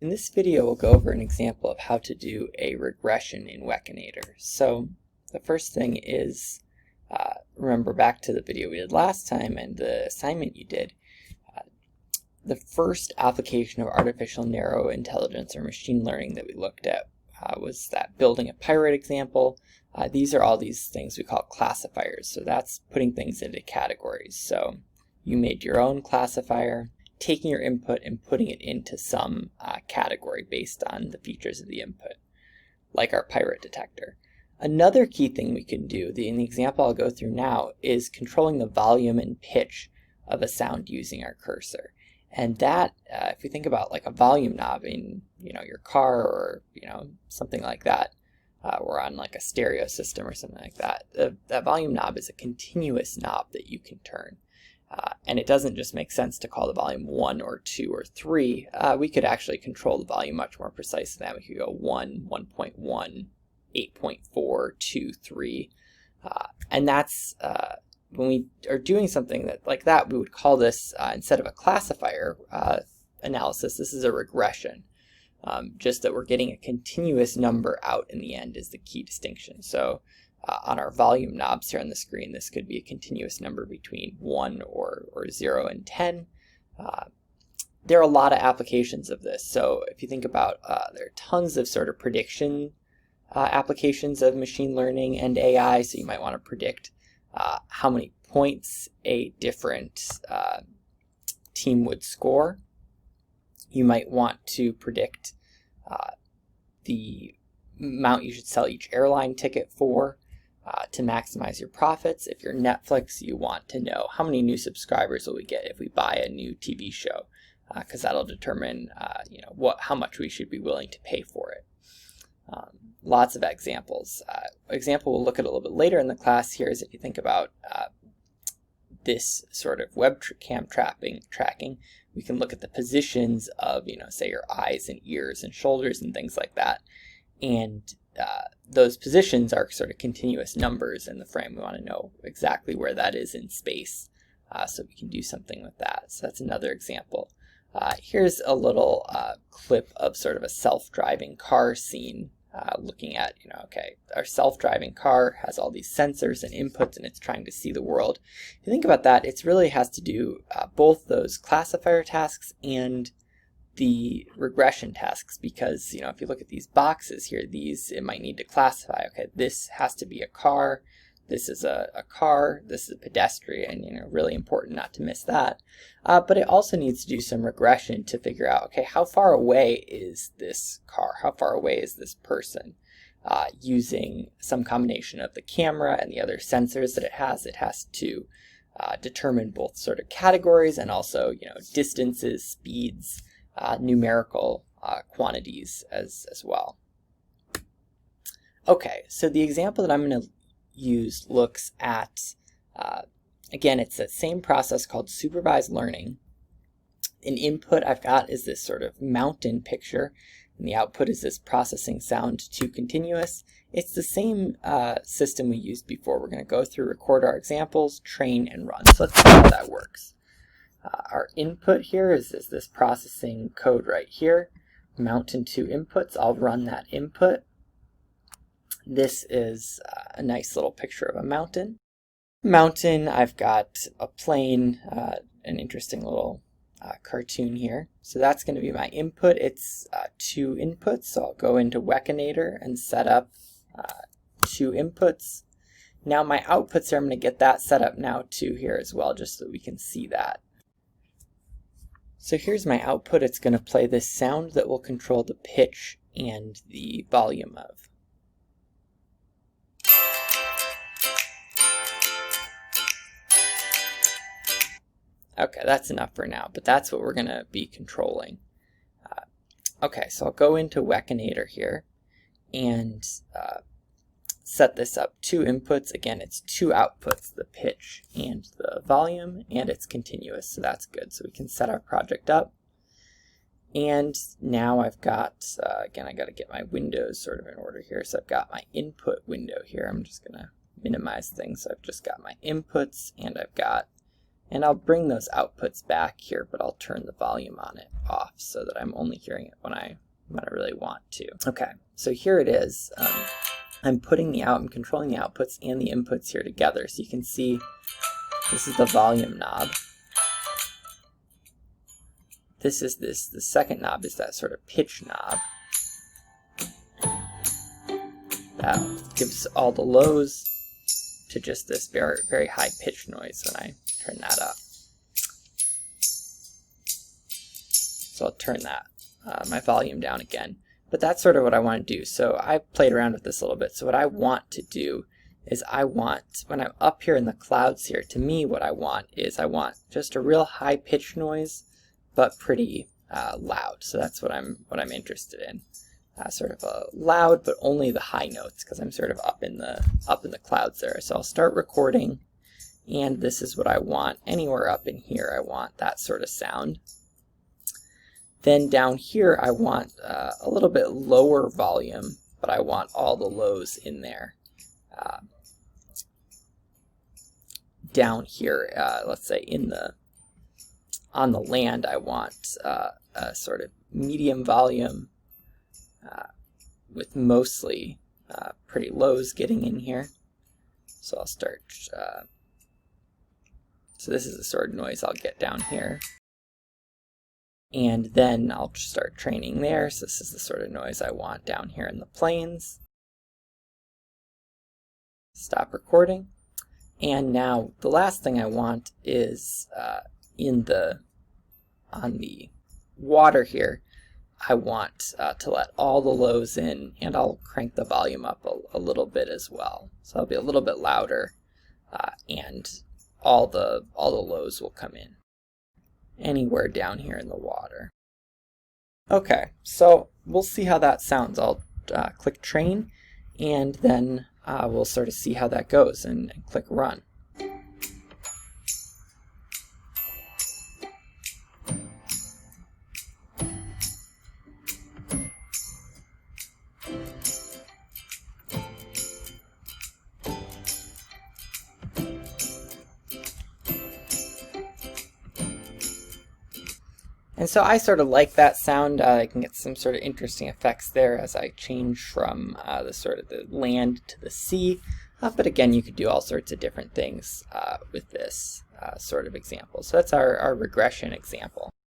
In this video, we'll go over an example of how to do a regression in Wekinator. So the first thing is, remember back to the video we did last time and the assignment you did. The first application of artificial narrow intelligence or machine learning that we looked at was that building a pirate example. These are all these things we call classifiers. So that's putting things into categories. So you made your own classifier, taking your input and putting it into some category based on the features of the input, like our pirate detector. Another key thing we can do, in the example I'll go through now, is controlling the volume and pitch of a sound using our cursor. And that, if you think about like a volume knob in your car or something like that, or on like a stereo system or something like that, that volume knob is a continuous knob that you can turn. And it doesn't just make sense to call the volume 1 or 2 or 3. We could actually control the volume much more precisely than that. We could go 1, 1.1, 8.4, 2, 3. And that's, when we are doing something like that, we would call this, instead of a classifier analysis, this is a regression. Just that we're getting a continuous number out in the end is the key distinction. So on our volume knobs here on the screen, this could be a continuous number between 1 or 0 and 10. There are a lot of applications of this. So if you think about, there are tons of sort of prediction applications of machine learning and AI. So you might want to predict how many points a different team would score. You might want to predict the amount you should sell each airline ticket for to maximize your profits. If you're Netflix, you want to know how many new subscribers will we get if we buy a new TV show, because that'll determine how much we should be willing to pay for it. Lots of examples. Example we'll look at a little bit later in the class here is if you think about this sort of webcam tracking, we can look at the positions of, say your eyes and ears and shoulders and things like that. And those positions are sort of continuous numbers in the frame. We want to know exactly where that is in space, so we can do something with that. So that's another example. Here's a little clip of sort of a self-driving car scene, looking at, okay, our self-driving car has all these sensors and inputs and it's trying to see the world. If you think about that, it really has to do both those classifier tasks and the regression tasks, because if you look at these boxes here, it might need to classify, okay, this has to be a car, this is a car, this is a pedestrian, really important not to miss that. But it also needs to do some regression to figure out, okay, how far away is this car, how far away is this person, using some combination of the camera and the other sensors that it has. It has to determine both sort of categories and also distances, speeds, numerical quantities as well. Okay, so the example that I'm going to use looks at, again, it's that same process called supervised learning. An input I've got is this sort of mountain picture, and the output is this processing sound to continuous. It's the same system we used before. We're going to go through, record our examples, train, and run. So let's see how that works. Our input here is this processing code right here. Mountain to inputs. I'll run that input. This is a nice little picture of a mountain. Mountain, I've got a plane, an interesting little cartoon here. So that's going to be my input. It's 2 inputs, so I'll go into Wekinator and set up 2 inputs. Now my outputs here, I'm going to get that set up now too here as well, just so we can see that. So here's my output. It's going to play this sound that will control the pitch and the volume of. Okay, that's enough for now, but that's what we're going to be controlling. Okay, so I'll go into Wekinator here and set this up. 2 inputs. Again, it's 2 outputs, the pitch and the volume, and it's continuous, so that's good. So we can set our project up. And now I've got, again, I got to get my windows sort of in order here. So I've got my input window here. I'm just going to minimize things. So I've just got my inputs, and I've got And I'll bring those outputs back here, but I'll turn the volume on it off so that I'm only hearing it when I really want to. Okay, so here it is. I'm putting I'm controlling the outputs and the inputs here together. So you can see this is the volume knob. The second knob is that sort of pitch knob. That gives all the lows to just this very, very high pitch noise when I turn that up. So I'll turn that, my volume down again. But that's sort of what I want to do. So I played around with this a little bit. So what I want to do is when I'm up here in the clouds here, to me what I want is just a real high pitch noise, but pretty loud. So that's what I'm interested in. Sort of a loud, but only the high notes, because I'm sort of up in the clouds there. So I'll start recording, and this is what I want. Anywhere up in here, I want that sort of sound. Then down here, I want a little bit lower volume, but I want all the lows in there. Down here, let's say on the land, I want a sort of medium volume with mostly pretty lows getting in here. So I'll start, so this is the sort of noise I'll get down here. And then I'll start training there. So this is the sort of noise I want down here in the plains. Stop recording. And now the last thing I want is on the water here, I want to let all the lows in, and I'll crank the volume up a little bit as well. So it'll be a little bit louder, and all the lows will come in anywhere down here in the water. Okay, so we'll see how that sounds. I'll click train, and then we'll sort of see how that goes, and click run. And so I sort of like that sound. I can get some sort of interesting effects there as I change from the land to the sea. But again, you could do all sorts of different things with this sort of example. So that's our regression example.